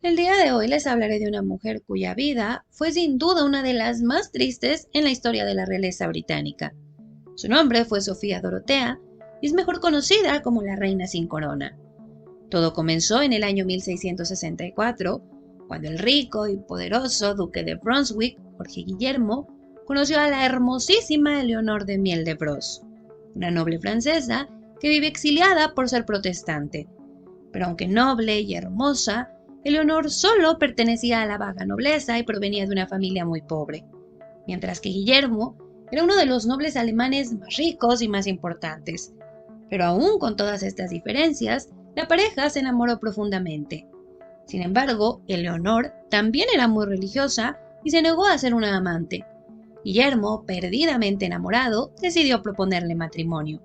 El día de hoy les hablaré de una mujer cuya vida fue sin duda una de las más tristes en la historia de la realeza británica. Su nombre fue Sofía Dorotea y es mejor conocida como la Reina sin Corona. Todo comenzó en el año 1664, cuando el rico y poderoso duque de Brunswick, Jorge Guillermo, conoció a la hermosísima Eleonor de Miel de Bros, una noble francesa que vive exiliada por ser protestante. Pero aunque noble y hermosa, Eleonor solo pertenecía a la baja nobleza y provenía de una familia muy pobre, mientras que Guillermo era uno de los nobles alemanes más ricos y más importantes. Pero aún con todas estas diferencias, la pareja se enamoró profundamente. Sin embargo, Eleonor también era muy religiosa y se negó a ser una amante. Guillermo, perdidamente enamorado, decidió proponerle matrimonio.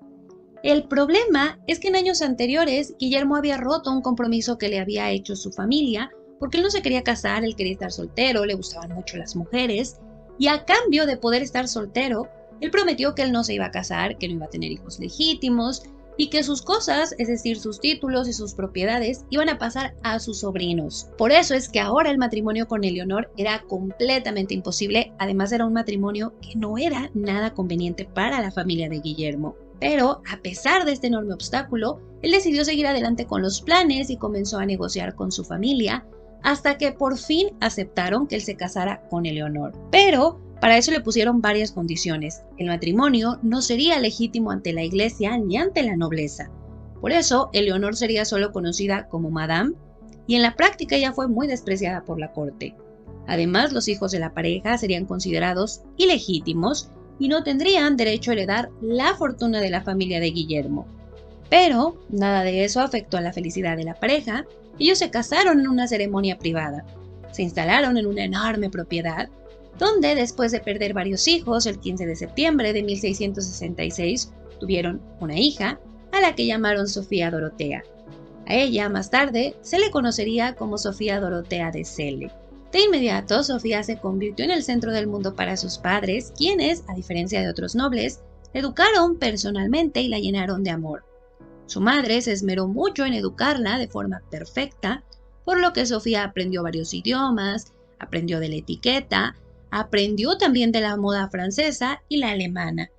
El problema es que en años anteriores Guillermo había roto un compromiso que le había hecho su familia porque él no se quería casar, él quería estar soltero, le gustaban mucho las mujeres y a cambio de poder estar soltero, él prometió que él no se iba a casar, que no iba a tener hijos legítimos y que sus cosas, es decir, sus títulos y sus propiedades, iban a pasar a sus sobrinos. Por eso es que ahora el matrimonio con Eleonor era completamente imposible, además era un matrimonio que no era nada conveniente para la familia de Guillermo. Pero, a pesar de este enorme obstáculo, él decidió seguir adelante con los planes y comenzó a negociar con su familia, hasta que por fin aceptaron que él se casara con Eleonor. Pero para eso le pusieron varias condiciones. El matrimonio no sería legítimo ante la iglesia ni ante la nobleza. Por eso, Eleonor sería solo conocida como Madame, y en la práctica ella fue muy despreciada por la corte. Además, los hijos de la pareja serían considerados ilegítimos y no tendrían derecho a heredar la fortuna de la familia de Guillermo. Pero nada de eso afectó a la felicidad de la pareja. Ellos se casaron en una ceremonia privada. Se instalaron en una enorme propiedad, donde después de perder varios hijos, el 15 de septiembre de 1666, tuvieron una hija, a la que llamaron Sofía Dorotea. A ella, más tarde, se le conocería como Sofía Dorotea de Celle. De inmediato, Sofía se convirtió en el centro del mundo para sus padres, quienes, a diferencia de otros nobles, la educaron personalmente y la llenaron de amor. Su madre se esmeró mucho en educarla de forma perfecta, por lo que Sofía aprendió varios idiomas, aprendió de la etiqueta, aprendió también de la moda francesa y la alemana.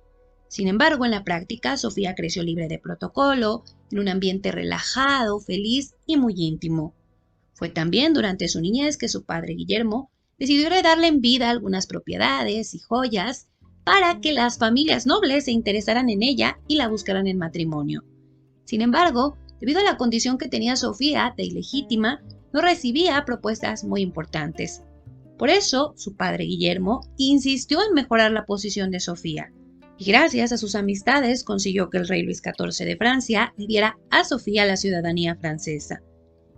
Sin embargo, en la práctica, Sofía creció libre de protocolo, en un ambiente relajado, feliz y muy íntimo. Fue también durante su niñez que su padre Guillermo decidió heredarle en vida algunas propiedades y joyas para que las familias nobles se interesaran en ella y la buscaran en matrimonio. Sin embargo, debido a la condición que tenía Sofía de ilegítima, no recibía propuestas muy importantes. Por eso, su padre Guillermo insistió en mejorar la posición de Sofía, y gracias a sus amistades consiguió que el rey Luis XIV de Francia le diera a Sofía la ciudadanía francesa.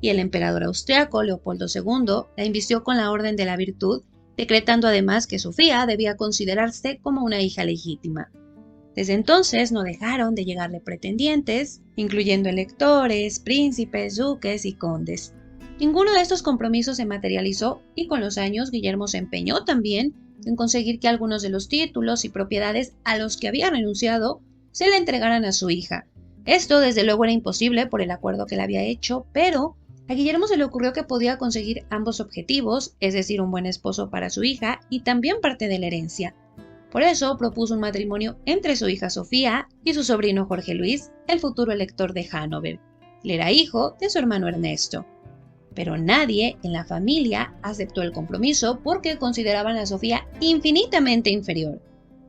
Y el emperador austriaco Leopoldo II la invistió con la Orden de la Virtud, decretando además que Sofía debía considerarse como una hija legítima. Desde entonces no dejaron de llegarle pretendientes, incluyendo electores, príncipes, duques y condes. Ninguno de estos compromisos se materializó y con los años Guillermo se empeñó también en conseguir que algunos de los títulos y propiedades a los que había renunciado se le entregaran a su hija. Esto desde luego era imposible por el acuerdo que le había hecho, pero a Guillermo se le ocurrió que podía conseguir ambos objetivos, es decir, un buen esposo para su hija y también parte de la herencia. Por eso propuso un matrimonio entre su hija Sofía y su sobrino Jorge Luis, el futuro elector de Hannover. Él era hijo de su hermano Ernesto. Pero nadie en la familia aceptó el compromiso porque consideraban a Sofía infinitamente inferior.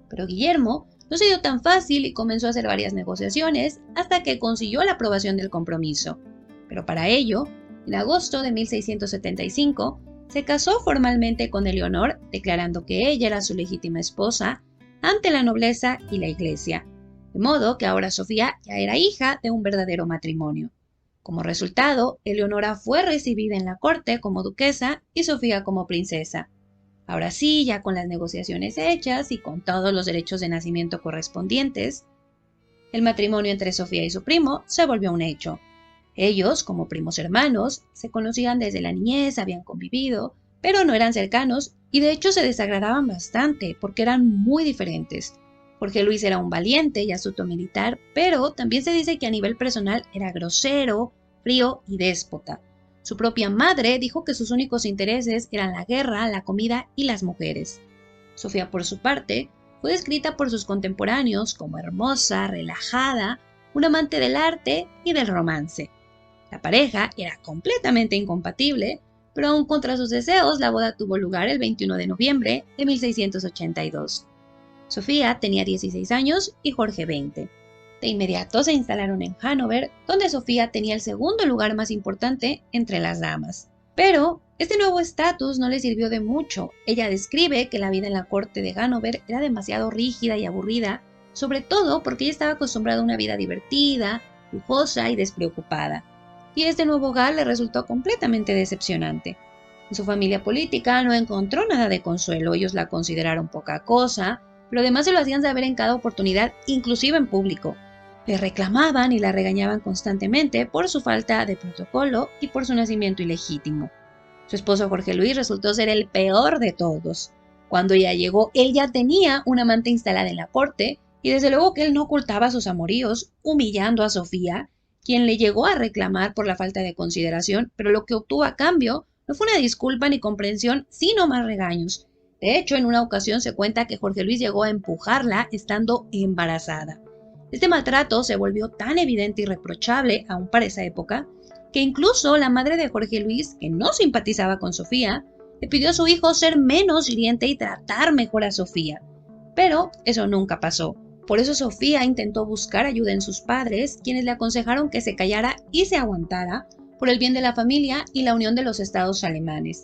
Pero Guillermo no se dio tan fácil y comenzó a hacer varias negociaciones hasta que consiguió la aprobación del compromiso. Pero para ello, en agosto de 1675, se casó formalmente con Eleonor, declarando que ella era su legítima esposa ante la nobleza y la iglesia, de modo que ahora Sofía ya era hija de un verdadero matrimonio. Como resultado, Eleonora fue recibida en la corte como duquesa y Sofía como princesa. Ahora sí, ya con las negociaciones hechas y con todos los derechos de nacimiento correspondientes, el matrimonio entre Sofía y su primo se volvió un hecho. Ellos, como primos hermanos, se conocían desde la niñez, habían convivido, pero no eran cercanos y de hecho se desagradaban bastante porque eran muy diferentes. Jorge Luis era un valiente y astuto militar, pero también se dice que a nivel personal era grosero, frío y déspota. Su propia madre dijo que sus únicos intereses eran la guerra, la comida y las mujeres. Sofía, por su parte, fue descrita por sus contemporáneos como hermosa, relajada, un amante del arte y del romance. La pareja era completamente incompatible, pero aun contra sus deseos, la boda tuvo lugar el 21 de noviembre de 1682. Sofía tenía 16 años y Jorge 20. De inmediato se instalaron en Hannover, donde Sofía tenía el segundo lugar más importante entre las damas. Pero este nuevo estatus no le sirvió de mucho. Ella describe que la vida en la corte de Hannover era demasiado rígida y aburrida, sobre todo porque ella estaba acostumbrada a una vida divertida, lujosa y despreocupada. Y este nuevo hogar le resultó completamente decepcionante. En su familia política no encontró nada de consuelo, ellos la consideraron poca cosa, pero además se lo hacían saber en cada oportunidad, inclusive en público. Le reclamaban y la regañaban constantemente por su falta de protocolo y por su nacimiento ilegítimo. Su esposo Jorge Luis resultó ser el peor de todos. Cuando ella llegó, él ya tenía una amante instalada en la corte y desde luego que él no ocultaba sus amoríos, humillando a Sofía, quien le llegó a reclamar por la falta de consideración, pero lo que obtuvo a cambio no fue una disculpa ni comprensión, sino más regaños. De hecho, en una ocasión se cuenta que Jorge Luis llegó a empujarla estando embarazada. Este maltrato se volvió tan evidente y reprochable aún para esa época, que incluso la madre de Jorge Luis, que no simpatizaba con Sofía, le pidió a su hijo ser menos hiriente y tratar mejor a Sofía. Pero eso nunca pasó. Por eso Sofía intentó buscar ayuda en sus padres, quienes le aconsejaron que se callara y se aguantara por el bien de la familia y la unión de los estados alemanes.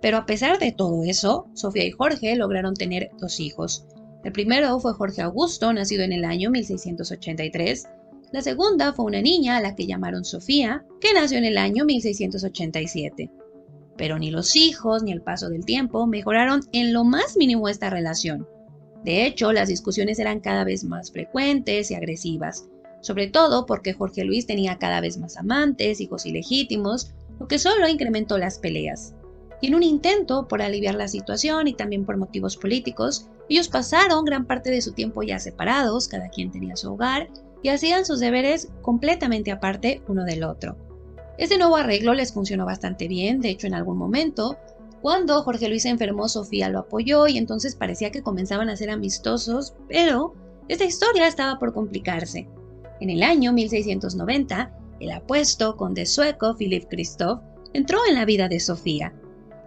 Pero a pesar de todo eso, Sofía y Jorge lograron tener 2 hijos. El primero fue Jorge Augusto, nacido en el año 1683. La segunda fue una niña a la que llamaron Sofía, que nació en el año 1687. Pero ni los hijos ni el paso del tiempo mejoraron en lo más mínimo esta relación. De hecho, las discusiones eran cada vez más frecuentes y agresivas, sobre todo porque Jorge Luis tenía cada vez más amantes, hijos ilegítimos, lo que solo incrementó las peleas. Y en un intento por aliviar la situación y también por motivos políticos, ellos pasaron gran parte de su tiempo ya separados, cada quien tenía su hogar, y hacían sus deberes completamente aparte uno del otro. Este nuevo arreglo les funcionó bastante bien, de hecho en algún momento, cuando Jorge Luis se enfermó, Sofía lo apoyó y entonces parecía que comenzaban a ser amistosos, pero esta historia estaba por complicarse. En el año 1690, el apuesto conde sueco Philip Christoph entró en la vida de Sofía.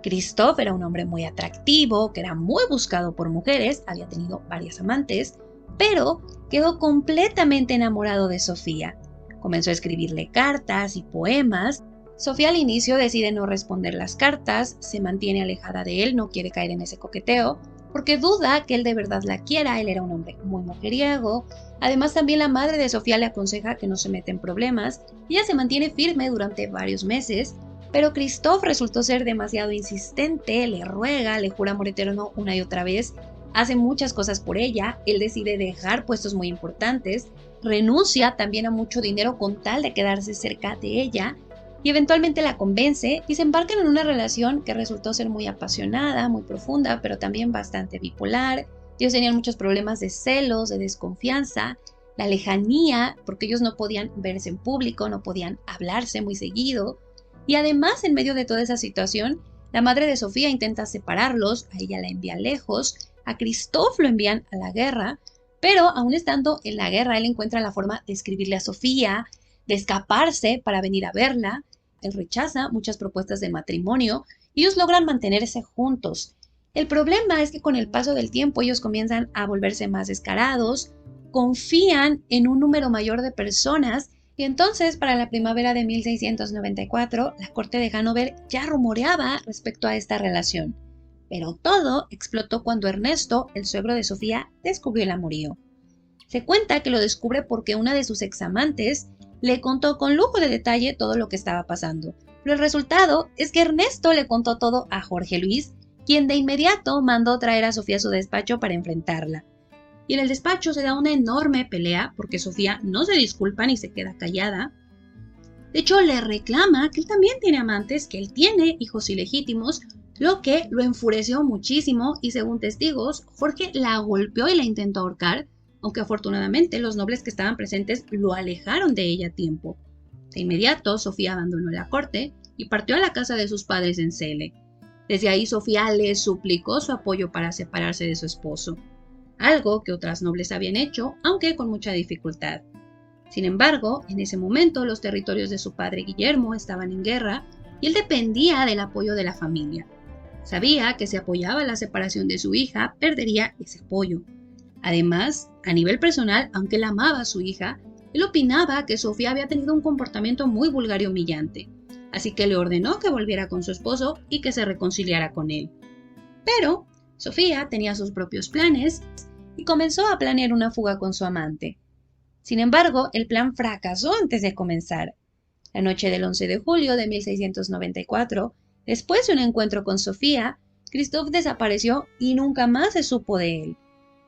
Christoph era un hombre muy atractivo, que era muy buscado por mujeres, había tenido varias amantes, pero quedó completamente enamorado de Sofía. Comenzó a escribirle cartas y poemas. Sofía al inicio decide no responder las cartas, se mantiene alejada de él, no quiere caer en ese coqueteo, porque duda que él de verdad la quiera, él era un hombre muy mujeriego. Además también la madre de Sofía le aconseja que no se meta en problemas, ella se mantiene firme durante varios meses, pero Christoph resultó ser demasiado insistente, le ruega, le jura amor eterno una y otra vez, hace muchas cosas por ella, él decide dejar puestos muy importantes, renuncia también a mucho dinero con tal de quedarse cerca de ella, y eventualmente la convence y se embarcan en una relación que resultó ser muy apasionada, muy profunda, pero también bastante bipolar. Ellos tenían muchos problemas de celos, de desconfianza, la lejanía, porque ellos no podían verse en público, no podían hablarse muy seguido. Y además, en medio de toda esa situación, la madre de Sofía intenta separarlos, a ella la envía lejos, a Christoph lo envían a la guerra, pero aún estando en la guerra, él encuentra la forma de escribirle a Sofía, de escaparse para venir a verla. Él rechaza muchas propuestas de matrimonio y ellos logran mantenerse juntos. El problema es que con el paso del tiempo ellos comienzan a volverse más descarados, confían en un número mayor de personas y entonces para la primavera de 1694 la corte de Hannover ya rumoreaba respecto a esta relación. Pero todo explotó cuando Ernesto, el suegro de Sofía, descubrió el amorío. Se cuenta que lo descubre porque una de sus examantes le contó con lujo de detalle todo lo que estaba pasando. Pero el resultado es que Ernesto le contó todo a Jorge Luis, quien de inmediato mandó traer a Sofía a su despacho para enfrentarla. Y en el despacho se da una enorme pelea porque Sofía no se disculpa ni se queda callada. De hecho, le reclama que él también tiene amantes, que él tiene hijos ilegítimos, lo que lo enfureció muchísimo y según testigos, Jorge la golpeó y la intentó ahorcar, aunque afortunadamente los nobles que estaban presentes lo alejaron de ella a tiempo. De inmediato, Sofía abandonó la corte y partió a la casa de sus padres en Celle. Desde ahí Sofía le suplicó su apoyo para separarse de su esposo, algo que otras nobles habían hecho, aunque con mucha dificultad. Sin embargo, en ese momento los territorios de su padre Guillermo estaban en guerra y él dependía del apoyo de la familia. Sabía que si apoyaba la separación de su hija, perdería ese apoyo. Además, a nivel personal, aunque él amaba a su hija, él opinaba que Sofía había tenido un comportamiento muy vulgar y humillante, así que le ordenó que volviera con su esposo y que se reconciliara con él. Pero Sofía tenía sus propios planes y comenzó a planear una fuga con su amante. Sin embargo, el plan fracasó antes de comenzar. La noche del 11 de julio de 1694, después de un encuentro con Sofía, Christophe desapareció y nunca más se supo de él.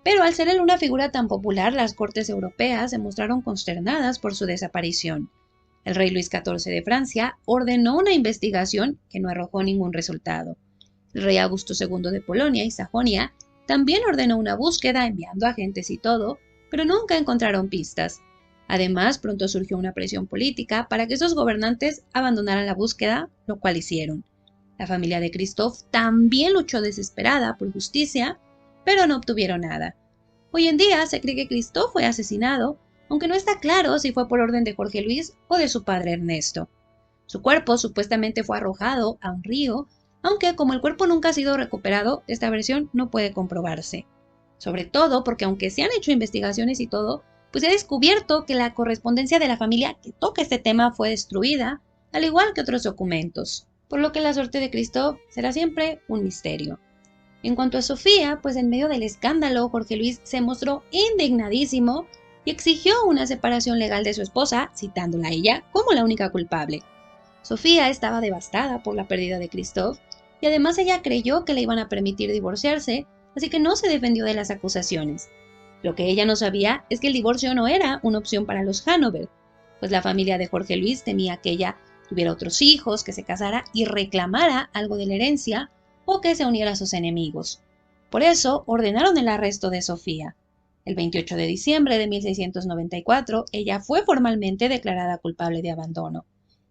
Pero al ser él una figura tan popular, las cortes europeas se mostraron consternadas por su desaparición. El rey Luis XIV de Francia ordenó una investigación que no arrojó ningún resultado. El rey Augusto II de Polonia y Sajonia también ordenó una búsqueda enviando agentes y todo, pero nunca encontraron pistas. Además, pronto surgió una presión política para que esos gobernantes abandonaran la búsqueda, lo cual hicieron. La familia de Christophe también luchó desesperada por justicia, pero no obtuvieron nada. Hoy en día se cree que Christophe fue asesinado, aunque no está claro si fue por orden de Jorge Luis o de su padre Ernesto. Su cuerpo supuestamente fue arrojado a un río, aunque como el cuerpo nunca ha sido recuperado, esta versión no puede comprobarse. Sobre todo porque aunque se han hecho investigaciones y todo, pues se ha descubierto que la correspondencia de la familia que toca este tema fue destruida, al igual que otros documentos, por lo que la suerte de Christophe será siempre un misterio. En cuanto a Sofía, pues en medio del escándalo, Jorge Luis se mostró indignadísimo y exigió una separación legal de su esposa, citándola a ella como la única culpable. Sofía estaba devastada por la pérdida de Christophe y además ella creyó que le iban a permitir divorciarse, así que no se defendió de las acusaciones. Lo que ella no sabía es que el divorcio no era una opción para los Hanover, pues la familia de Jorge Luis temía que ella tuviera otros hijos, que se casara y reclamara algo de la herencia o que se uniera a sus enemigos. Por eso ordenaron el arresto de Sofía. El 28 de diciembre de 1694, ella fue formalmente declarada culpable de abandono.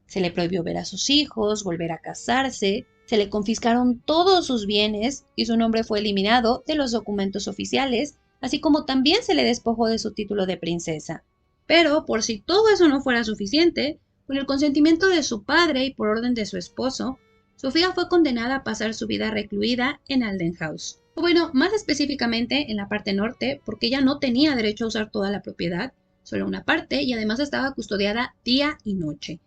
Se le prohibió ver a sus hijos, volver a casarse, se le confiscaron todos sus bienes y su nombre fue eliminado de los documentos oficiales, así como también se le despojó de su título de princesa. Pero, por si todo eso no fuera suficiente, con el consentimiento de su padre y por orden de su esposo, Sofía fue condenada a pasar su vida recluida en Aldenhouse. O bueno, más específicamente en la parte norte, porque ella no tenía derecho a usar toda la propiedad, solo una parte, y además estaba custodiada día y noche.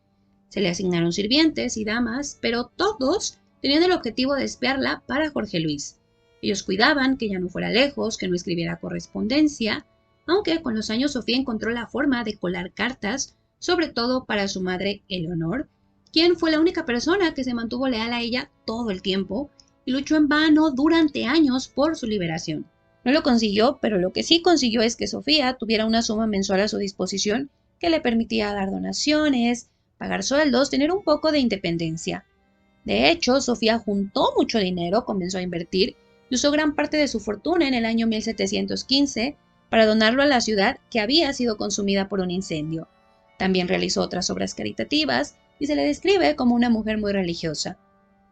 Se le asignaron sirvientes y damas, pero todos tenían el objetivo de espiarla para Jorge Luis. Ellos cuidaban que ella no fuera lejos, que no escribiera correspondencia, aunque con los años Sofía encontró la forma de colar cartas, sobre todo para su madre Eleonor, quien fue la única persona que se mantuvo leal a ella todo el tiempo y luchó en vano durante años por su liberación. No lo consiguió, pero lo que sí consiguió es que Sofía tuviera una suma mensual a su disposición que le permitía dar donaciones, pagar sueldos, tener un poco de independencia. De hecho, Sofía juntó mucho dinero, comenzó a invertir y usó gran parte de su fortuna en el año 1715 para donarlo a la ciudad que había sido consumida por un incendio. También realizó otras obras caritativas y se le describe como una mujer muy religiosa.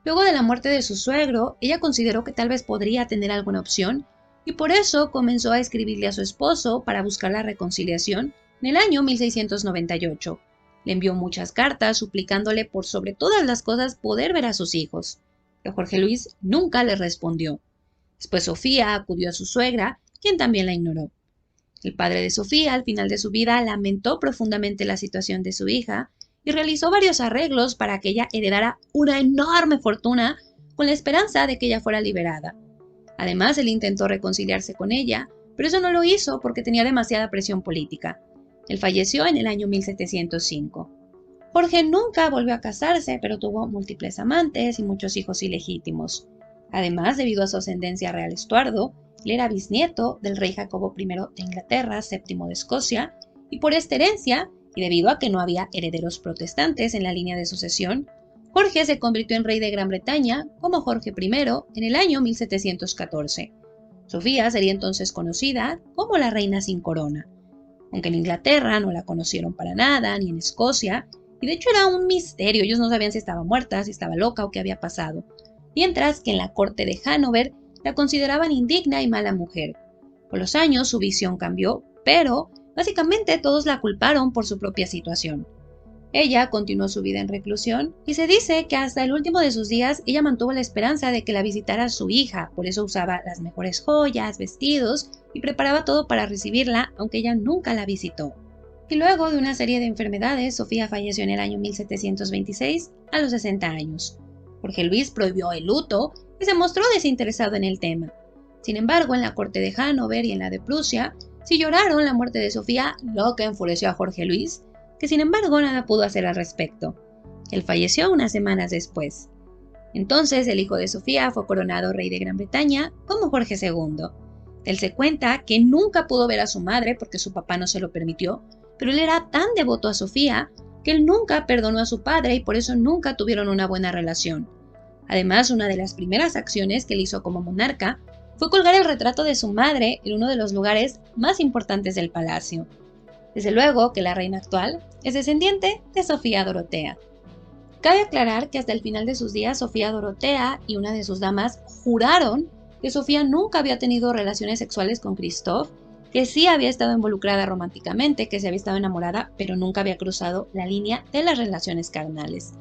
Luego de la muerte de su suegro, ella consideró que tal vez podría tener alguna opción y por eso comenzó a escribirle a su esposo para buscar la reconciliación en el año 1698. Le envió muchas cartas suplicándole por sobre todas las cosas poder ver a sus hijos, pero Jorge Luis nunca le respondió. Después Sofía acudió a su suegra, quien también la ignoró. El padre de Sofía, al final de su vida, lamentó profundamente la situación de su hija y realizó varios arreglos para que ella heredara una enorme fortuna con la esperanza de que ella fuera liberada. Además, él intentó reconciliarse con ella, pero eso no lo hizo porque tenía demasiada presión política. Él falleció en el año 1705. Jorge nunca volvió a casarse, pero tuvo múltiples amantes y muchos hijos ilegítimos. Además, debido a su ascendencia real Estuardo, él era bisnieto del rey Jacobo I de Inglaterra, VII de Escocia, y por esta herencia, y debido a que no había herederos protestantes en la línea de sucesión, Jorge se convirtió en rey de Gran Bretaña como Jorge I en el año 1714. Sofía sería entonces conocida como la reina sin corona. Aunque en Inglaterra no la conocieron para nada, ni en Escocia, y de hecho era un misterio, ellos no sabían si estaba muerta, si estaba loca o qué había pasado, mientras que en la corte de Hannover la consideraban indigna y mala mujer. Con los años su visión cambió, pero básicamente todos la culparon por su propia situación. Ella continuó su vida en reclusión y se dice que hasta el último de sus días ella mantuvo la esperanza de que la visitara su hija, por eso usaba las mejores joyas, vestidos y preparaba todo para recibirla, aunque ella nunca la visitó. Y luego de una serie de enfermedades, Sofía falleció en el año 1726 a los 60 años. Jorge Luis prohibió el luto y se mostró desinteresado en el tema. Sin embargo, en la corte de Hannover y en la de Prusia, sí lloraron la muerte de Sofía, lo que enfureció a Jorge Luis, que sin embargo nada pudo hacer al respecto. Él falleció unas semanas después. Entonces el hijo de Sofía fue coronado rey de Gran Bretaña como Jorge II. Él se cuenta que nunca pudo ver a su madre porque su papá no se lo permitió, pero él era tan devoto a Sofía que él nunca perdonó a su padre y por eso nunca tuvieron una buena relación. Además, una de las primeras acciones que él hizo como monarca fue colgar el retrato de su madre en uno de los lugares más importantes del palacio. Desde luego que la reina actual es descendiente de Sofía Dorotea. Cabe aclarar que hasta el final de sus días Sofía Dorotea y una de sus damas juraron que Sofía nunca había tenido relaciones sexuales con Christoph, que sí había estado involucrada románticamente, que se había estado enamorada, pero nunca había cruzado la línea de las relaciones carnales.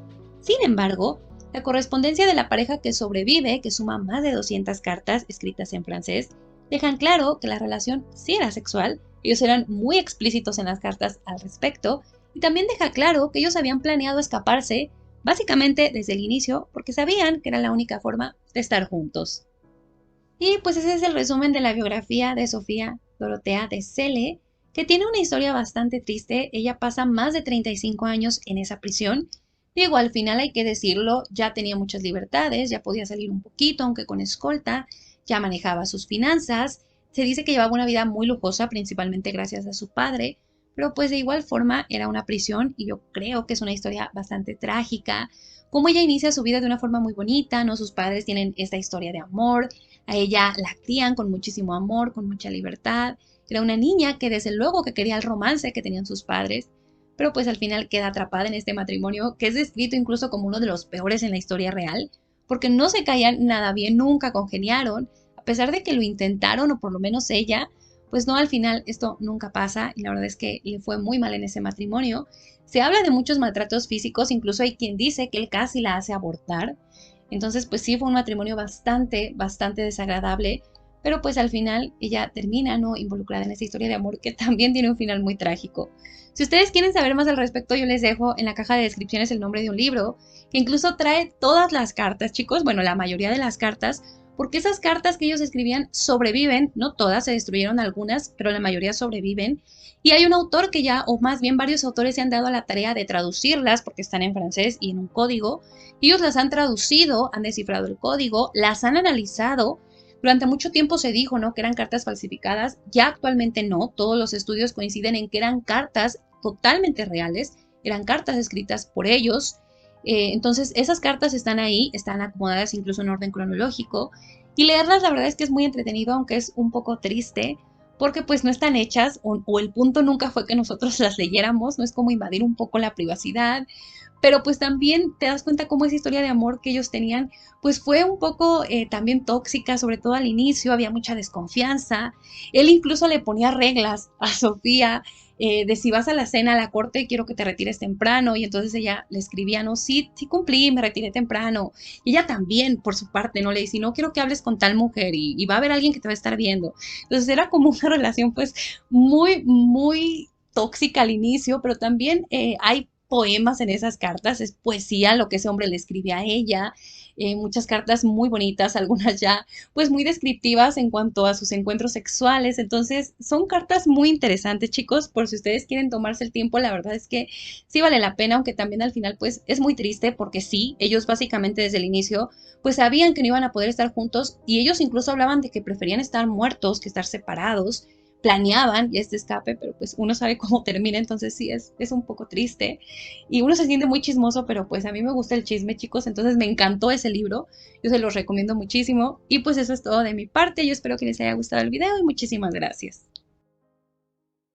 Sin embargo, la correspondencia de la pareja que sobrevive, que suma más de 200 cartas escritas en francés, dejan claro que la relación sí era sexual. Ellos eran muy explícitos en las cartas al respecto y también deja claro que ellos habían planeado escaparse básicamente desde el inicio porque sabían que era la única forma de estar juntos. Y pues ese es el resumen de la biografía de Sofía Dorotea de Celle, que tiene una historia bastante triste. Ella pasa más de 35 años en esa prisión. Digo, al final hay que decirlo, ya tenía muchas libertades, ya podía salir un poquito, aunque con escolta, ya manejaba sus finanzas. Se dice que llevaba una vida muy lujosa, principalmente gracias a su padre, pero pues de igual forma era una prisión y yo creo que es una historia bastante trágica. Como ella inicia su vida de una forma muy bonita, ¿no? Sus padres tienen esta historia de amor, a ella la crían con muchísimo amor, con mucha libertad. Era una niña que desde luego que quería el romance que tenían sus padres, pero pues al final queda atrapada en este matrimonio que es descrito incluso como uno de los peores en la historia real, porque no se caían nada bien, nunca congeniaron. A pesar de que lo intentaron, o por lo menos ella, pues no, al final esto nunca pasa y la verdad es que le fue muy mal en ese matrimonio. Se habla de muchos maltratos físicos, incluso hay quien dice que él casi la hace abortar. Entonces, pues sí, fue un matrimonio bastante desagradable, pero pues al final ella termina, ¿no?, involucrada en esta historia de amor que también tiene un final muy trágico. Si ustedes quieren saber más al respecto, yo les dejo en la caja de descripciones el nombre de un libro que incluso trae todas las cartas, chicos, bueno, la mayoría de las cartas, porque esas cartas que ellos escribían sobreviven, no todas, se destruyeron algunas, pero la mayoría sobreviven. Y hay un autor que ya, o más bien varios autores se han dado a la tarea de traducirlas, porque están en francés y en un código. Ellos las han traducido, han descifrado el código, las han analizado. Durante mucho tiempo se dijo, ¿no?, que eran cartas falsificadas, ya actualmente no, todos los estudios coinciden en que eran cartas totalmente reales, eran cartas escritas por ellos. Entonces esas cartas están ahí, están acomodadas incluso en orden cronológico y leerlas la verdad es que es muy entretenido, aunque es un poco triste porque pues no están hechas o el punto nunca fue que nosotros las leyéramos, no es como invadir un poco la privacidad, pero pues también te das cuenta cómo esa historia de amor que ellos tenían pues fue un poco también tóxica, sobre todo al inicio había mucha desconfianza. Él incluso le ponía reglas a Sofía, de si vas a la cena, a la corte, quiero que te retires temprano, y entonces ella le escribía, no, sí cumplí, me retiré temprano, y ella también, por su parte, no le dice, no quiero que hables con tal mujer, y va a haber alguien que te va a estar viendo. Entonces era como una relación pues muy tóxica al inicio, pero también hay poemas en esas cartas, es poesía lo que ese hombre le escribe a ella, muchas cartas muy bonitas, algunas ya pues muy descriptivas en cuanto a sus encuentros sexuales. Entonces son cartas muy interesantes, chicos, por si ustedes quieren tomarse el tiempo, la verdad es que sí vale la pena, aunque también al final pues es muy triste porque sí, ellos básicamente desde el inicio pues sabían que no iban a poder estar juntos y ellos incluso hablaban de que preferían estar muertos que estar separados. Planeaban este escape, pero pues uno sabe cómo termina, entonces sí, es un poco triste y uno se siente muy chismoso, pero pues a mí me gusta el chisme, chicos, entonces me encantó ese libro, yo se los recomiendo muchísimo y pues eso es todo de mi parte, yo espero que les haya gustado el video y muchísimas gracias.